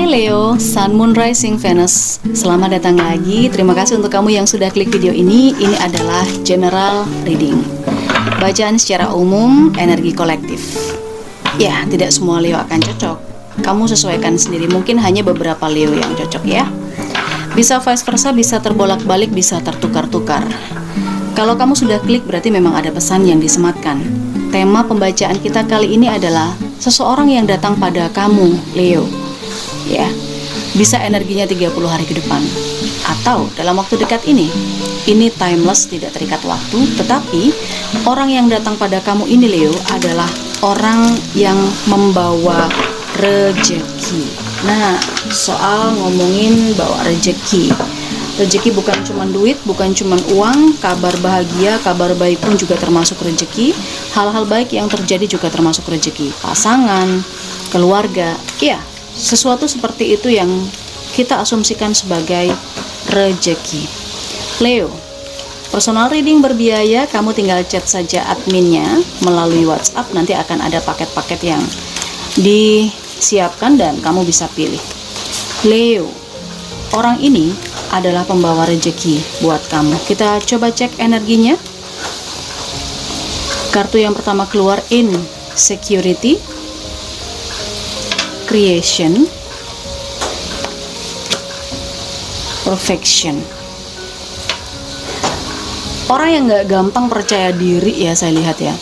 Hai Leo, Sun, Moon, Rising, Venus. Selamat datang lagi. Terima kasih untuk kamu yang sudah klik video ini. Ini adalah general reading, bacaan secara umum, energi kolektif. Ya, tidak semua Leo akan cocok. Kamu sesuaikan sendiri. Mungkin hanya beberapa Leo yang cocok ya. Bisa vice versa, bisa terbolak-balik, bisa tertukar-tukar. Kalau kamu sudah klik berarti memang ada pesan yang disematkan. Tema pembacaan kita kali ini adalah seseorang yang datang pada kamu, Leo. Ya, bisa energinya 30 hari ke depan atau dalam waktu dekat ini. Ini timeless, tidak terikat waktu, tetapi orang yang datang pada kamu ini, Leo, adalah orang yang membawa rejeki. Nah, soal ngomongin bawa rejeki. Rejeki bukan cuma duit, bukan cuma uang, kabar bahagia, kabar baik pun juga termasuk rejeki. Hal-hal baik yang terjadi juga termasuk rejeki. Pasangan, keluarga, ya, sesuatu seperti itu yang kita asumsikan sebagai rejeki. Leo, personal reading berbiaya, kamu tinggal chat saja adminnya melalui WhatsApp, nanti akan ada paket-paket yang disiapkan dan kamu bisa pilih. Leo, orang ini adalah pembawa rejeki buat kamu. Kita coba cek energinya. Kartu yang pertama keluar, insecurity, creation, perfection. Orang yang gak gampang percaya diri ya, saya lihat ya.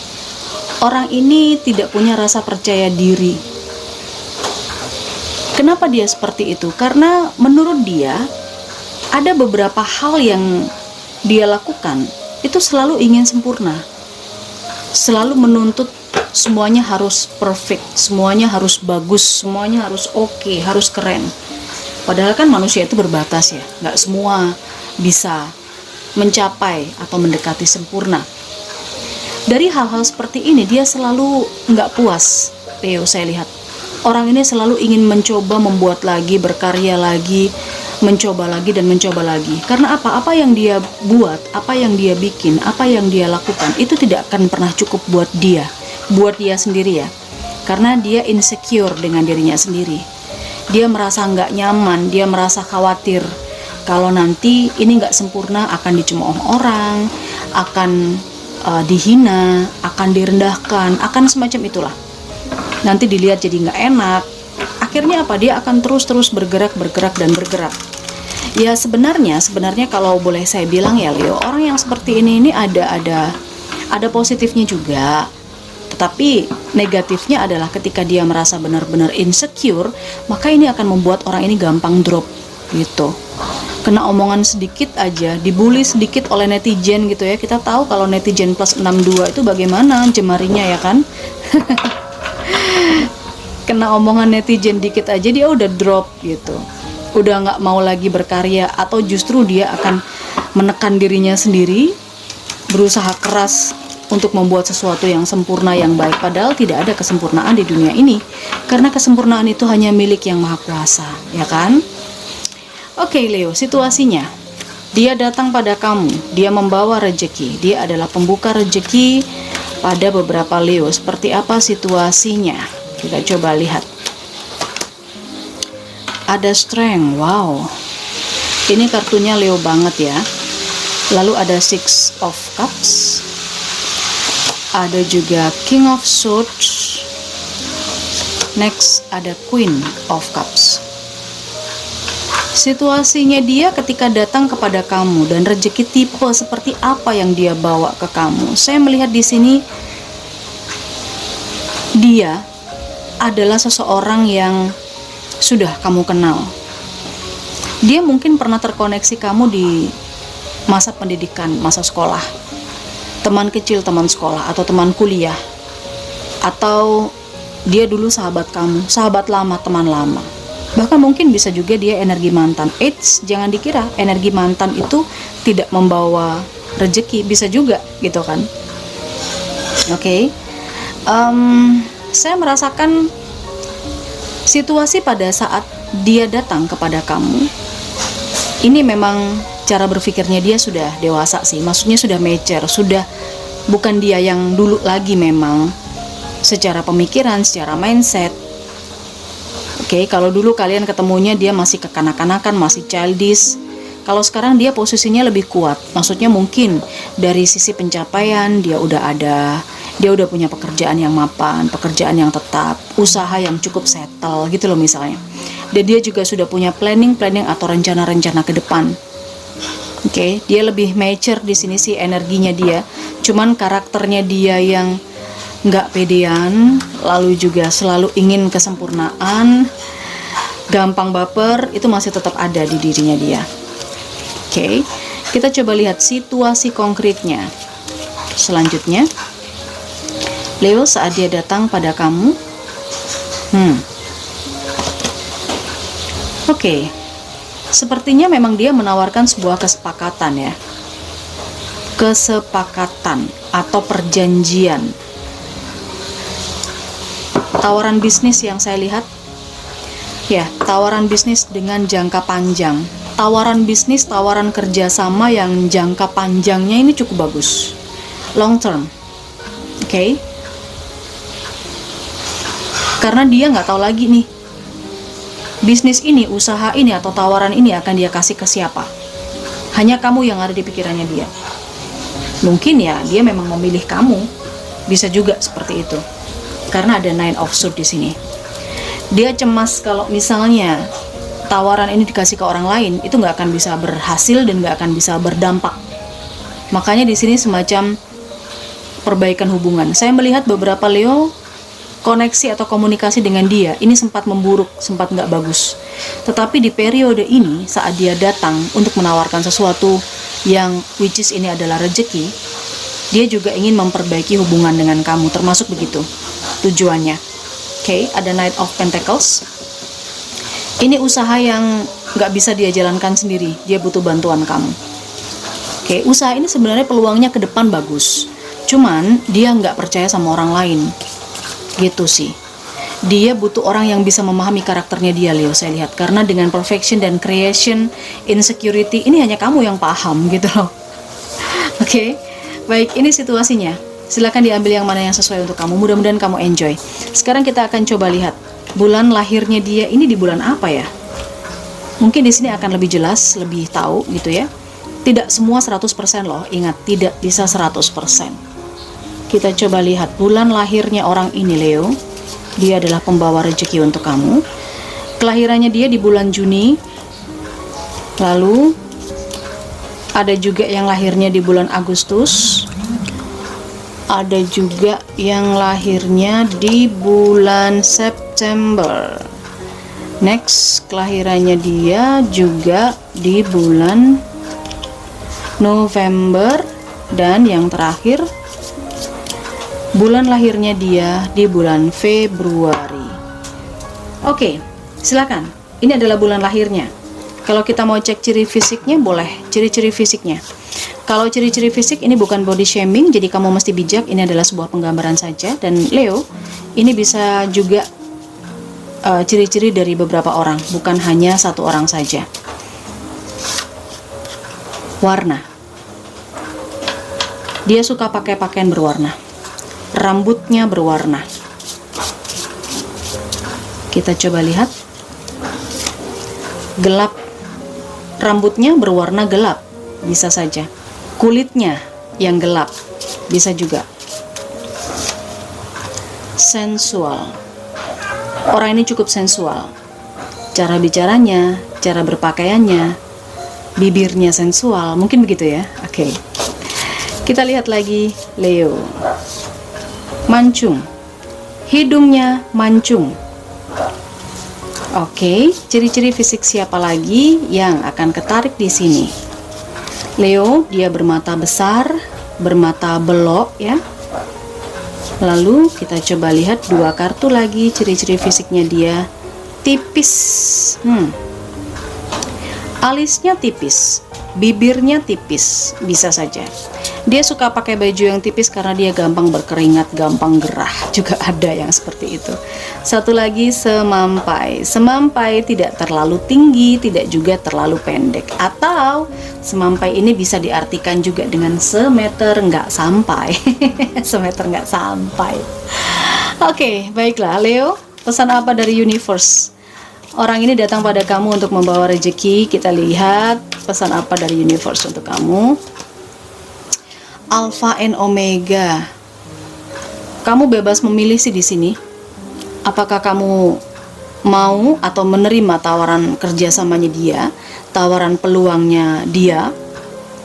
Orang ini tidak punya rasa percaya diri. Kenapa dia seperti itu? Karena menurut dia ada beberapa hal yang dia lakukan itu selalu ingin sempurna, selalu menuntut semuanya harus perfect, semuanya harus bagus, semuanya harus oke, harus keren. Padahal kan manusia itu berbatas ya, nggak semua bisa mencapai atau mendekati sempurna. Dari hal-hal seperti ini dia selalu nggak puas, Leo. Saya lihat orang ini selalu ingin mencoba, membuat lagi, berkarya lagi, mencoba lagi dan mencoba lagi. Karena apa yang dia buat, apa yang dia bikin, apa yang dia lakukan itu tidak akan pernah cukup buat dia sendiri ya. Karena dia insecure dengan dirinya sendiri. Dia merasa nggak nyaman, dia merasa khawatir kalau nanti ini nggak sempurna, akan dicemooh orang, akan dihina, akan direndahkan, akan semacam itulah. Nanti dilihat jadi nggak enak. Akhirnya apa? Dia akan terus bergerak dan bergerak. Ya sebenarnya kalau boleh saya bilang ya Leo, orang yang seperti ini ada positifnya juga. Tetapi negatifnya adalah ketika dia merasa benar-benar insecure, maka ini akan membuat orang ini gampang drop gitu. Kena omongan sedikit aja, dibully sedikit oleh netizen gitu ya. Kita tahu kalau netizen plus 62 itu bagaimana jemarinya ya kan. Kena omongan netizen dikit aja dia udah drop gitu, udah nggak mau lagi berkarya, atau justru dia akan menekan dirinya sendiri, berusaha keras untuk membuat sesuatu yang sempurna, yang baik, padahal tidak ada kesempurnaan di dunia ini, karena kesempurnaan itu hanya milik Yang Maha Kuasa, ya kan? Oke Leo, situasinya dia datang pada kamu, dia membawa rejeki, dia adalah pembuka rejeki pada beberapa Leo. Seperti apa situasinya? Kita coba lihat. Ada strength, wow. Ini kartunya Leo banget ya. Lalu ada Six of Cups. Ada juga King of Swords. Next ada Queen of Cups. Situasinya dia ketika datang kepada kamu dan rejeki tipe seperti apa yang dia bawa ke kamu. Saya melihat di sini dia adalah seseorang yang sudah kamu kenal. Dia mungkin pernah terkoneksi kamu di masa pendidikan, masa sekolah, teman kecil, teman sekolah, atau teman kuliah, atau dia dulu sahabat kamu, sahabat lama, teman lama. Bahkan mungkin bisa juga dia energi mantan. Jangan dikira energi mantan itu tidak membawa rejeki, bisa juga gitu kan. Oke. Saya merasakan situasi pada saat dia datang kepada kamu, ini memang cara berpikirnya dia sudah dewasa sih, maksudnya sudah mature, sudah bukan dia yang dulu lagi memang, secara pemikiran, secara mindset. Oke, kalau dulu kalian ketemunya dia masih kekanak-kanakan, masih childish. Kalau sekarang dia posisinya lebih kuat. Maksudnya mungkin dari sisi pencapaian dia udah punya pekerjaan yang mapan, pekerjaan yang tetap, usaha yang cukup settle gitu loh misalnya. Dan dia juga sudah punya planning atau rencana-rencana ke depan. Oke, dia lebih mature di sini sih energinya dia. Cuman karakternya dia yang nggak pedean, lalu juga selalu ingin kesempurnaan, gampang baper, itu masih tetap ada di dirinya dia. Oke, kita coba lihat situasi konkretnya. Selanjutnya, Leo saat dia datang pada kamu, Oke, sepertinya memang dia menawarkan sebuah kesepakatan ya. Kesepakatan atau perjanjian. Tawaran bisnis yang saya lihat, ya, tawaran bisnis dengan jangka panjang. Tawaran bisnis, tawaran kerjasama yang jangka panjangnya ini cukup bagus. Long term. Oke. Karena dia nggak tahu lagi nih, bisnis ini, usaha ini, atau tawaran ini akan dia kasih ke siapa. Hanya kamu yang ada di pikirannya dia. Mungkin ya, dia memang memilih kamu. Bisa juga seperti itu. Karena ada Nine of Swords di sini. Dia cemas kalau misalnya tawaran ini dikasih ke orang lain, itu nggak akan bisa berhasil dan nggak akan bisa berdampak. Makanya di sini semacam perbaikan hubungan. Saya melihat beberapa Leo, koneksi atau komunikasi dengan dia ini sempat memburuk, sempat nggak bagus. Tetapi di periode ini, saat dia datang untuk menawarkan sesuatu yang which is ini adalah rezeki, dia juga ingin memperbaiki hubungan dengan kamu, termasuk begitu tujuannya. Oke, ada Knight of Pentacles. Ini usaha yang nggak bisa dia jalankan sendiri, dia butuh bantuan kamu. Oke, usaha ini sebenarnya peluangnya ke depan bagus, cuman dia nggak percaya sama orang lain. Gitu sih. Dia butuh orang yang bisa memahami karakternya dia, Leo, saya lihat. Karena dengan perfection dan creation, insecurity, ini hanya kamu yang paham gitu loh. Oke, baik, ini situasinya. Silakan diambil yang mana yang sesuai untuk kamu. Mudah-mudahan kamu enjoy. Sekarang kita akan coba lihat bulan lahirnya dia ini di bulan apa ya. Mungkin di sini akan lebih jelas, lebih tahu gitu ya. Tidak semua 100% loh, ingat, tidak bisa 100%. Kita coba lihat bulan lahirnya orang ini, Leo. Dia adalah pembawa rezeki untuk kamu. Kelahirannya dia di bulan Juni. Lalu ada juga yang lahirnya di bulan Agustus. Ada juga yang lahirnya di bulan September. Next, kelahirannya dia juga di bulan November. Dan yang terakhir, bulan lahirnya dia di bulan Februari. Oke, silakan. Ini adalah bulan lahirnya. Kalau kita mau cek ciri fisiknya, boleh. Ciri-ciri fisiknya. Kalau ciri-ciri fisik ini bukan body shaming, jadi kamu mesti bijak. Ini adalah sebuah penggambaran saja. Dan Leo, ini bisa juga ciri-ciri dari beberapa orang, bukan hanya satu orang saja. Warna. Dia suka pakai pakaian berwarna. Rambutnya berwarna. Kita coba lihat. Gelap. Rambutnya berwarna gelap, bisa saja. Kulitnya yang gelap, bisa juga. Sensual. Orang ini cukup sensual. Cara bicaranya, cara berpakaiannya, bibirnya sensual, mungkin begitu ya. Oke. Kita lihat lagi Leo. Mancung. Hidungnya mancung. Oke, ciri-ciri fisik siapa lagi yang akan ketarik di sini? Leo, dia bermata besar, bermata belok ya. Lalu kita coba lihat dua kartu lagi, ciri-ciri fisiknya dia. Tipis. Alisnya tipis, bibirnya tipis, bisa saja. Dia suka pakai baju yang tipis karena dia gampang berkeringat, gampang gerah. Juga ada yang seperti itu. Satu lagi, semampai. Semampai tidak terlalu tinggi, tidak juga terlalu pendek. Atau semampai ini bisa diartikan juga dengan semeter nggak sampai. Semeter nggak sampai. Oke, baiklah Leo. Pesan apa dari universe? Orang ini datang pada kamu untuk membawa rezeki. Kita lihat pesan apa dari universe untuk kamu. Alpha and Omega. Kamu bebas memilih sih di sini. Apakah kamu mau atau menerima tawaran kerjasamanya dia, tawaran peluangnya dia.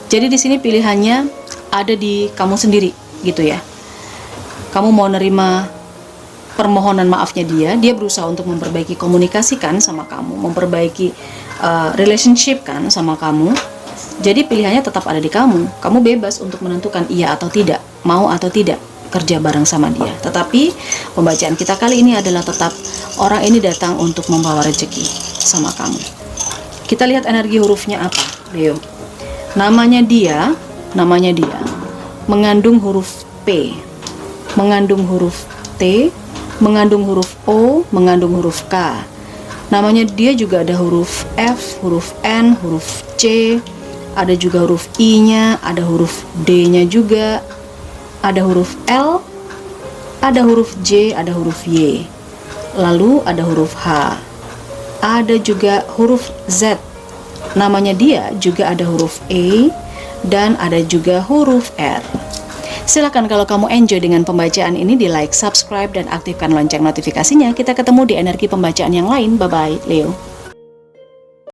Jadi di sini pilihannya ada di kamu sendiri, gitu ya. Kamu mau nerima permohonan maafnya dia berusaha untuk memperbaiki komunikasi kan sama kamu, memperbaiki relationship kan sama kamu. Jadi pilihannya tetap ada di kamu. Kamu bebas untuk menentukan iya atau tidak, mau atau tidak kerja bareng sama dia. Tetapi pembacaan kita kali ini adalah tetap orang ini datang untuk membawa rezeki sama kamu. Kita lihat energi hurufnya apa, Leo. Namanya dia mengandung huruf P, mengandung huruf T, mengandung huruf O, mengandung huruf K. Namanya dia juga ada huruf F, huruf N, huruf C, ada juga huruf I-nya, ada huruf D-nya juga, ada huruf L, ada huruf J, ada huruf Y, lalu ada huruf H, ada juga huruf Z. Namanya dia juga ada huruf E, dan ada juga huruf R. Silakan kalau kamu enjoy dengan pembacaan ini, di like, subscribe, dan aktifkan lonceng notifikasinya. Kita ketemu di energi pembacaan yang lain. Bye-bye, Leo.